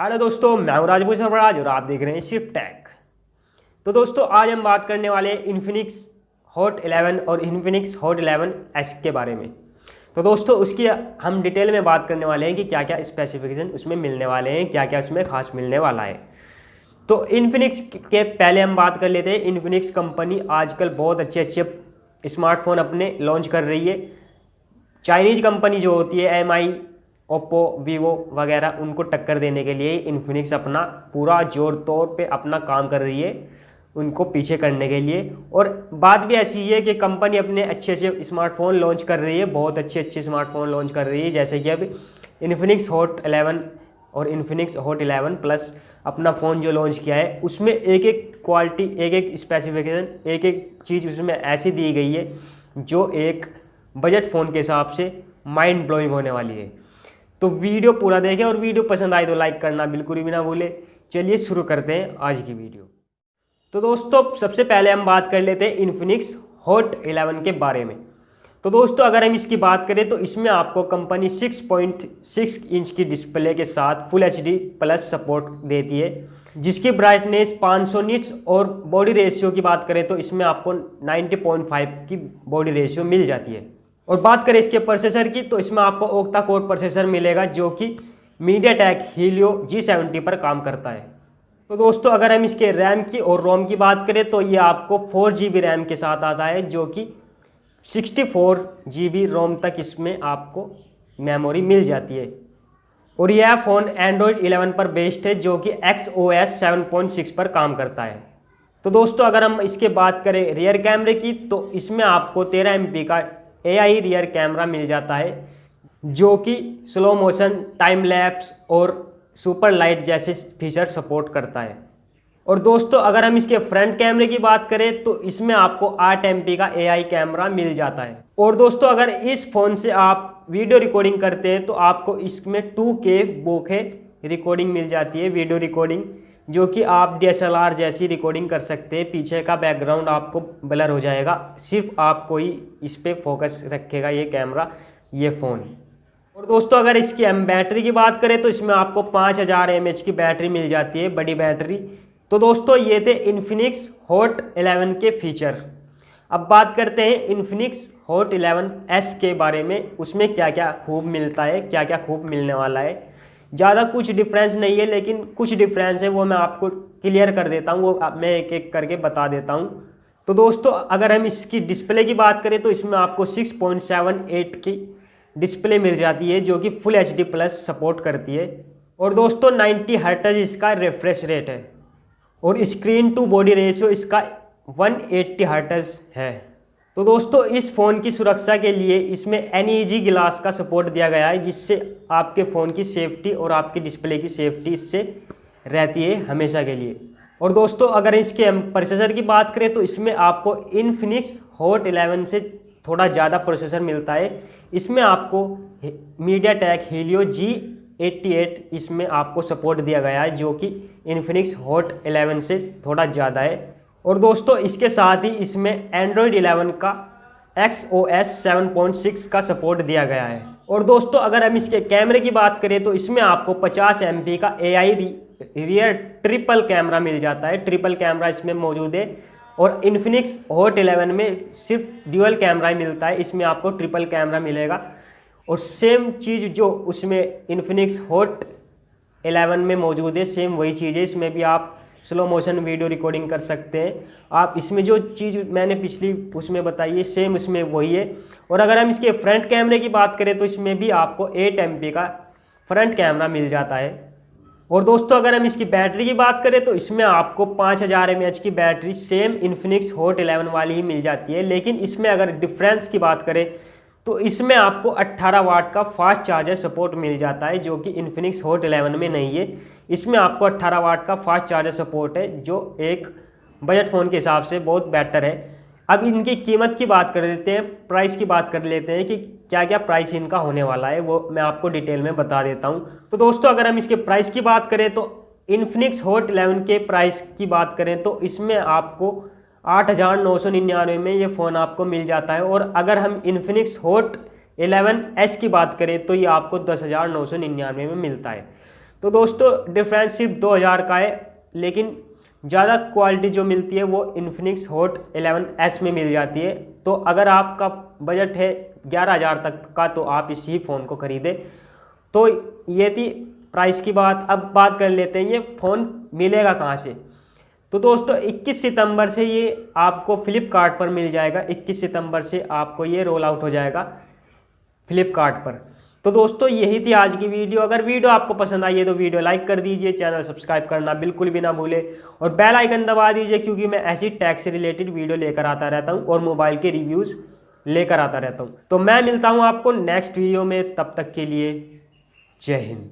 Hello दोस्तों, मैं हूं राजपूत सरफराज और आप देख रहे हैं सिर्फ टेक। तो दोस्तों आज हम बात करने वाले हैं इन्फिनिक्स हॉट 11 और इन्फिनिक्स हॉट 11S के बारे में। तो दोस्तों उसकी हम डिटेल में बात करने वाले हैं कि क्या क्या स्पेसिफिकेशन उसमें मिलने वाले हैं, क्या क्या उसमें खास मिलने वाला है। तो इन्फिनिक्स के पहले हम बात कर लेते हैं। इन्फिनिक्स कंपनी आजकल बहुत अच्छे अच्छे स्मार्टफोन अपने लॉन्च कर रही है। चाइनीज कंपनी जो होती है MI, ओप्पो, वीवो वगैरह, उनको टक्कर देने के लिए इन्फिनिक्स अपना पूरा जोर तौर पे अपना काम कर रही है, उनको पीछे करने के लिए। और बात भी ऐसी है कि कंपनी अपने अच्छे अच्छे स्मार्टफोन लॉन्च कर रही है, बहुत अच्छे अच्छे स्मार्टफोन लॉन्च कर रही है। जैसे कि अब इन्फिनिक्स हॉट 11 और इन्फिनिक्स हॉट 11 प्लस अपना फ़ोन जो लॉन्च किया है, उसमें एक एक क्वालिटी, एक एक स्पेसिफिकेशन, एक एक चीज़ उसमें ऐसी दी गई है जो एक बजट फ़ोन के हिसाब से माइंड ब्लोइंग होने वाली है। तो वीडियो पूरा देखें और वीडियो पसंद आए तो लाइक करना बिल्कुल भी ना भूले। चलिए शुरू करते हैं आज की वीडियो। तो दोस्तों सबसे पहले हम बात कर लेते हैं इन्फिनिक्स हॉट 11 के बारे में। तो दोस्तों अगर हम इसकी बात करें तो इसमें आपको कंपनी 6.6 इंच की डिस्प्ले के साथ फुल HD प्लस सपोर्ट देती है, जिसकी ब्राइटनेस 500 निट्स, और बॉडी रेशियो की बात करें तो इसमें आपको 90.5 की बॉडी रेशियो मिल जाती है। और बात करें इसके प्रोसेसर की तो इसमें आपको ओक्टा कोर प्रोसेसर मिलेगा जो कि मीडियाटेक हीलियो G70 पर काम करता है। तो दोस्तों अगर हम इसके रैम की और रोम की बात करें तो ये आपको 4 GB रैम के साथ आता है, जो कि 64 GB रोम तक इसमें आपको मेमोरी मिल जाती है। और यह फ़ोन एंड्रॉयड 11 पर बेस्ड है, जो कि XOS 7.6 पर काम करता है। तो दोस्तों अगर हम इसके बात करें रियर कैमरे की तो इसमें आपको 13 MP का AI रियर कैमरा मिल जाता है, जो कि स्लो मोशन, टाइम लैप्स और सुपर लाइट जैसे फीचर सपोर्ट करता है। और दोस्तों अगर हम इसके फ्रंट कैमरे की बात करें तो इसमें आपको 8 MP का AI कैमरा मिल जाता है। और दोस्तों अगर इस फ़ोन से आप वीडियो रिकॉर्डिंग करते हैं तो आपको इसमें 2K बोके रिकॉर्डिंग मिल जाती है, वीडियो रिकॉर्डिंग, जो कि आप DSLR जैसी रिकॉर्डिंग कर सकते हैं। पीछे का बैकग्राउंड आपको ब्लर हो जाएगा, सिर्फ आपको ही इस पर फोकस रखेगा ये कैमरा, ये फ़ोन। और दोस्तों अगर इसकी हम बैटरी की बात करें तो इसमें आपको 5000 mAh की बैटरी मिल जाती है, बड़ी बैटरी। तो दोस्तों ये थे इन्फिनिक्स हॉट 11 के फीचर। अब बात करते हैं इन्फिनिक्स हॉट 11S के बारे में, उसमें क्या क्या खूब मिलता है, क्या क्या खूब मिलने वाला है। ज़्यादा कुछ डिफरेंस नहीं है, लेकिन कुछ डिफरेंस है वो मैं आपको क्लियर कर देता हूँ, वो मैं एक एक करके बता देता हूँ। तो दोस्तों अगर हम इसकी डिस्प्ले की बात करें तो इसमें आपको 6.78 की डिस्प्ले मिल जाती है, जो कि फुल HD प्लस सपोर्ट करती है। और दोस्तों 90 हर्ट्ज इसका रिफ्रेश रेट है, और स्क्रीन टू बॉडी रेशियो इसका 180 हर्ट्ज है। तो दोस्तों इस फ़ोन की सुरक्षा के लिए इसमें NEG ग्लास का सपोर्ट दिया गया है, जिससे आपके फ़ोन की सेफ्टी और आपकी डिस्प्ले की सेफ्टी इससे रहती है हमेशा के लिए। और दोस्तों अगर इसके हम प्रोसेसर की बात करें तो इसमें आपको इन्फिनिक्स हॉट 11 से थोड़ा ज़्यादा प्रोसेसर मिलता है। इसमें आपको मीडियाटेक हीलियो G88 इसमें आपको सपोर्ट दिया गया है, जो कि इन्फिनिक्स हॉट 11 से थोड़ा ज़्यादा है। और दोस्तों इसके साथ ही इसमें एंड्रॉयड 11 का XOS 7.6 का सपोर्ट दिया गया है। और दोस्तों अगर हम इसके कैमरे की बात करें तो इसमें आपको 50 MP का AI रियर ट्रिपल कैमरा मिल जाता है, ट्रिपल कैमरा इसमें मौजूद है। और इन्फिनिक्स हॉट 11 में सिर्फ ड्यूअल कैमरा ही मिलता है, इसमें आपको ट्रिपल कैमरा मिलेगा। और सेम चीज़ जो उसमें इन्फिनिक्स हॉट 11 में मौजूद है, सेम वही चीज़ है। इसमें भी आप स्लो मोशन वीडियो रिकॉर्डिंग कर सकते हैं। आप इसमें जो चीज़ मैंने पिछली उसमें बताई है, सेम उसमें वही है। और अगर हम इसके फ्रंट कैमरे की बात करें तो इसमें भी आपको 8 MP का फ्रंट कैमरा मिल जाता है। और दोस्तों अगर हम इसकी बैटरी की बात करें तो इसमें आपको 5000 mAh की बैटरी सेम इन्फिनिक्स हॉट 11 वाली ही मिल जाती है। लेकिन इसमें अगर डिफरेंस की बात करें तो इसमें आपको 18 वाट का फास्ट चार्जर सपोर्ट मिल जाता है, जो कि इन्फिनिक्स हॉट 11 में नहीं है। इसमें आपको 18 वाट का फास्ट चार्जर सपोर्ट है, जो एक बजट फ़ोन के हिसाब से बहुत बेटर है। अब इनकी कीमत की बात कर लेते हैं, प्राइस की बात कर लेते हैं कि क्या क्या प्राइस इनका होने वाला है, वो मैं आपको डिटेल में बता देता हूँ। तो दोस्तों अगर हम इसके प्राइस की बात करें तो इन्फिनिक्स हॉट 11 के प्राइस की बात करें तो इसमें आपको 8,999 में ये फ़ोन आपको मिल जाता है। और अगर हम इन्फिनिक्स हॉट 11S की बात करें तो ये आपको 10,999 में मिलता है। तो दोस्तों डिफरेंस सिर्फ 2000 का है, लेकिन ज़्यादा क्वालिटी जो मिलती है वो इन्फिनिक्स हॉट 11S में मिल जाती है। तो अगर आपका बजट है 11,000 तक का तो आप इसी फ़ोन को खरीदें। तो ये थी प्राइस की बात। अब बात कर लेते हैं ये फ़ोन मिलेगा कहाँ से। तो दोस्तों 21 सितंबर से ये आपको फ्लिपकार्ट पर मिल जाएगा। 21 सितंबर से आपको ये रोल आउट हो जाएगा फ्लिपकार्ट पर। तो दोस्तों यही थी आज की वीडियो। अगर वीडियो आपको पसंद आई है तो वीडियो लाइक कर दीजिए, चैनल सब्सक्राइब करना बिल्कुल भी ना भूले और बेल आइकन दबा दीजिए, क्योंकि मैं ऐसी टैक से रिलेटेड वीडियो लेकर आता रहता हूँ और मोबाइल के रिव्यूज़ लेकर आता रहता हूँ। तो मैं मिलता हूँ आपको नेक्स्ट वीडियो में, तब तक के लिए जय हिंद।